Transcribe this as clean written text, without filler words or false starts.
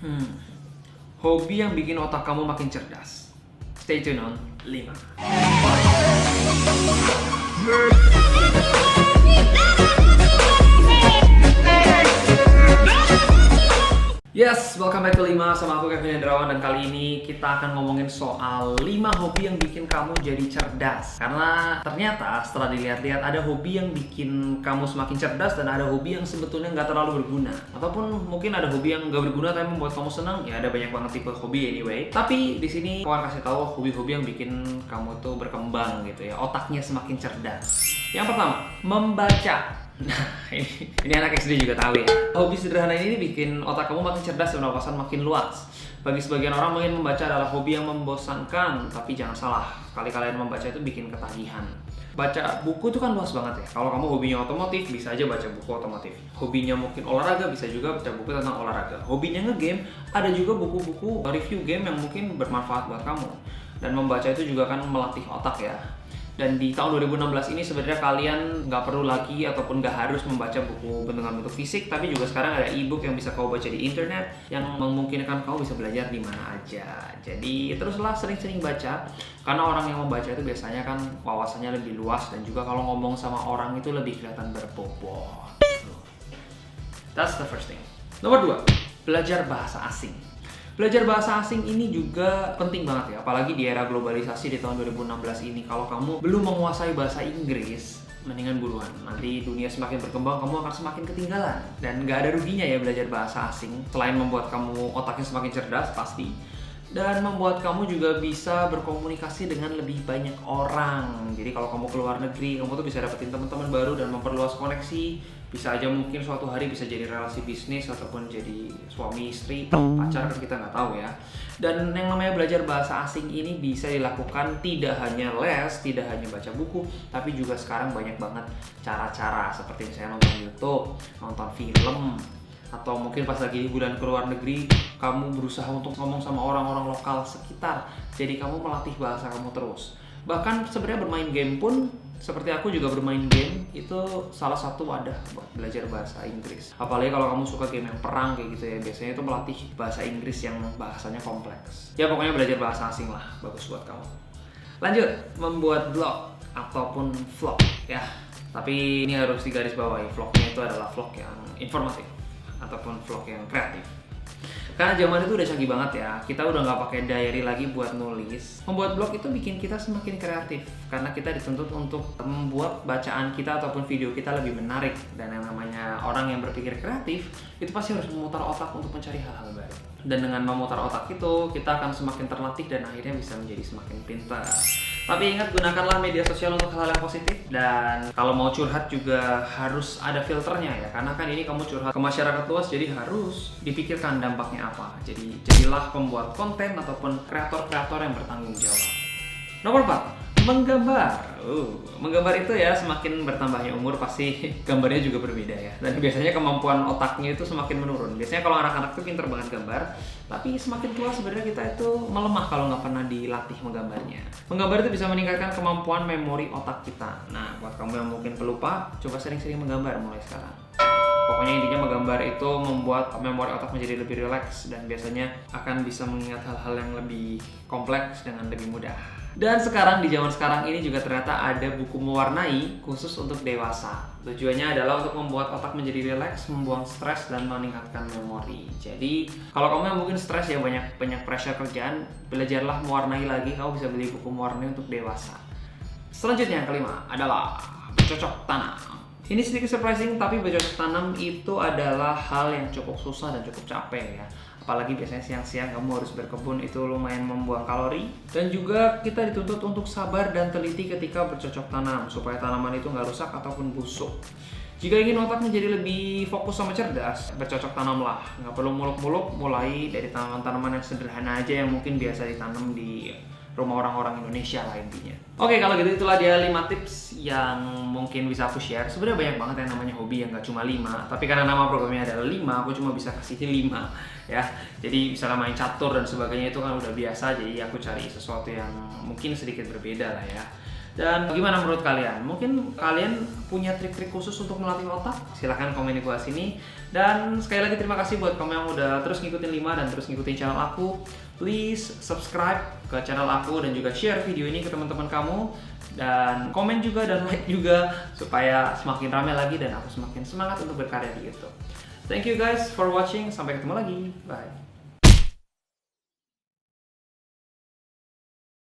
Hmm, Hobi yang bikin otak kamu makin cerdas. Stay tune on 5. Yes, welcome back to 5 sama aku Kevin Hendrawan, dan kali ini kita akan ngomongin soal 5 hobi yang bikin kamu jadi cerdas. Karena ternyata setelah dilihat-lihat ada hobi yang bikin kamu semakin cerdas dan ada hobi yang sebetulnya nggak terlalu berguna. Ataupun mungkin ada hobi yang nggak berguna tapi membuat kamu senang. Ya ada banyak banget tipe hobi anyway. Tapi di sini aku akan kasih tahu hobi-hobi yang bikin kamu tuh berkembang gitu ya, otaknya semakin cerdas. Yang pertama, membaca. Nah, ini anak SD juga tahu ya. Hobi sederhana ini bikin otak kamu makin cerdas dan wawasan makin luas. Bagi sebagian orang mungkin membaca adalah hobi yang membosankan, tapi jangan salah. Kali kalian membaca itu bikin ketagihan. Baca buku itu kan luas banget ya. Kalau kamu hobinya otomotif, bisa aja baca buku otomotif. Hobinya mungkin olahraga, bisa juga baca buku tentang olahraga. Hobinya ngegame, ada juga buku-buku review game yang mungkin bermanfaat buat kamu. Dan membaca itu juga kan melatih otak ya. Dan di tahun 2016 ini sebenarnya kalian nggak perlu lagi ataupun nggak harus membaca buku dengan bentuk fisik, tapi juga sekarang ada e-book yang bisa kamu baca di internet yang memungkinkan kamu bisa belajar di mana aja. Jadi teruslah sering-sering baca, karena orang yang membaca itu biasanya kan wawasannya lebih luas dan juga kalau ngomong sama orang itu lebih kelihatan berbobot. That's the first thing. Nomor 2, belajar bahasa asing. Belajar bahasa asing ini juga penting banget ya, apalagi di era globalisasi di tahun 2016 ini. Kalau kamu belum menguasai bahasa Inggris, mendingan buruan. Nanti dunia semakin berkembang, kamu akan semakin ketinggalan. Dan nggak ada ruginya ya belajar bahasa asing. Selain membuat kamu otaknya semakin cerdas, pasti. Dan membuat kamu juga bisa berkomunikasi dengan lebih banyak orang. Jadi kalau kamu keluar negeri, kamu tuh bisa dapetin teman-teman baru dan memperluas koneksi. Bisa aja mungkin suatu hari bisa jadi relasi bisnis ataupun jadi suami istri, pacar, kan kita nggak tahu ya. Dan yang namanya belajar bahasa asing ini bisa dilakukan tidak hanya les, tidak hanya baca buku, tapi juga sekarang banyak banget cara-cara seperti misalnya nonton YouTube, nonton film, atau mungkin pas lagi liburan ke luar negeri, kamu berusaha untuk ngomong sama orang-orang lokal sekitar. Jadi kamu melatih bahasa kamu terus. Bahkan sebenarnya bermain game pun, seperti aku juga bermain game, itu salah satu wadah buat belajar bahasa Inggris. Apalagi kalau kamu suka game yang perang kayak gitu ya, biasanya itu melatih bahasa Inggris yang bahasanya kompleks. Ya pokoknya belajar bahasa asing lah, bagus buat kamu. Lanjut, membuat blog ataupun vlog ya. Tapi ini harus digarisbawahi, vlognya itu adalah vlog yang informatif ataupun vlog yang kreatif. Karena zaman itu udah canggih banget ya, kita udah nggak pakai diary lagi buat nulis. Membuat blog itu bikin kita semakin kreatif, karena kita dituntut untuk membuat bacaan kita ataupun video kita lebih menarik. Dan yang namanya orang yang berpikir kreatif, itu pasti harus memutar otak untuk mencari hal-hal baru. Dan dengan memutar otak itu, kita akan semakin terlatih dan akhirnya bisa menjadi semakin pintar. Tapi ingat, gunakanlah media sosial untuk hal-hal yang positif. Dan kalau mau curhat juga harus ada filternya ya, karena kan ini kamu curhat ke masyarakat luas, jadi harus dipikirkan dampaknya apa. Jadi jadilah pembuat konten ataupun kreator-kreator yang bertanggung jawab. Nomor 4, menggambar. Menggambar itu ya, semakin bertambahnya umur pasti gambarnya juga berbeda ya. Dan biasanya kemampuan otaknya itu semakin menurun. Biasanya kalau anak-anak tuh pinter banget gambar, tapi semakin tua sebenarnya kita itu melemah kalau nggak pernah dilatih menggambarnya. Menggambar itu bisa meningkatkan kemampuan memori otak kita. Nah, buat kamu yang mungkin pelupa, coba sering-sering menggambar mulai sekarang. Pokoknya intinya menggambar itu membuat memori otak menjadi lebih rileks dan biasanya akan bisa mengingat hal-hal yang lebih kompleks dengan lebih mudah. Dan sekarang di zaman sekarang ini juga ternyata ada buku mewarnai khusus untuk dewasa. Tujuannya adalah untuk membuat otak menjadi rileks, membuang stres dan meningkatkan memori. Jadi kalau kamu yang mungkin stres ya, banyak pressure kerjaan, belajarlah mewarnai lagi. Kamu bisa beli buku mewarnai untuk dewasa. Selanjutnya yang kelima adalah bercocok tanam. Ini sedikit surprising, tapi bercocok tanam itu adalah hal yang cukup susah dan cukup capek ya. Apalagi biasanya siang-siang kamu harus berkebun, itu lumayan membuang kalori. Dan juga kita dituntut untuk sabar dan teliti ketika bercocok tanam, supaya tanaman itu nggak rusak ataupun busuk. Jika ingin otak menjadi lebih fokus sama cerdas, bercocok tanamlah. Nggak perlu muluk-muluk, mulai dari tanaman-tanaman yang sederhana aja yang mungkin biasa ditanam di rumah orang-orang Indonesia lah intinya. Oke, kalau gitu itulah dia 5 tips yang mungkin bisa aku share. Sebenarnya banyak banget yang namanya hobi yang gak cuma 5, tapi karena nama programnya adalah 5, aku cuma bisa kasih 5 ya. Jadi misalnya main catur dan sebagainya itu kan udah biasa, jadi aku cari sesuatu yang mungkin sedikit berbeda lah ya. Dan gimana menurut kalian? Mungkin kalian punya trik-trik khusus untuk melatih otak? Silahkan komen di bawah sini. Dan sekali lagi terima kasih buat kamu yang udah terus ngikutin Lima dan terus ngikutin channel aku. Please subscribe ke channel aku dan juga share video ini ke teman-teman kamu. Dan komen juga dan like juga supaya semakin ramai lagi dan aku semakin semangat untuk berkarya di YouTube. Thank you guys for watching. Sampai ketemu lagi. Bye.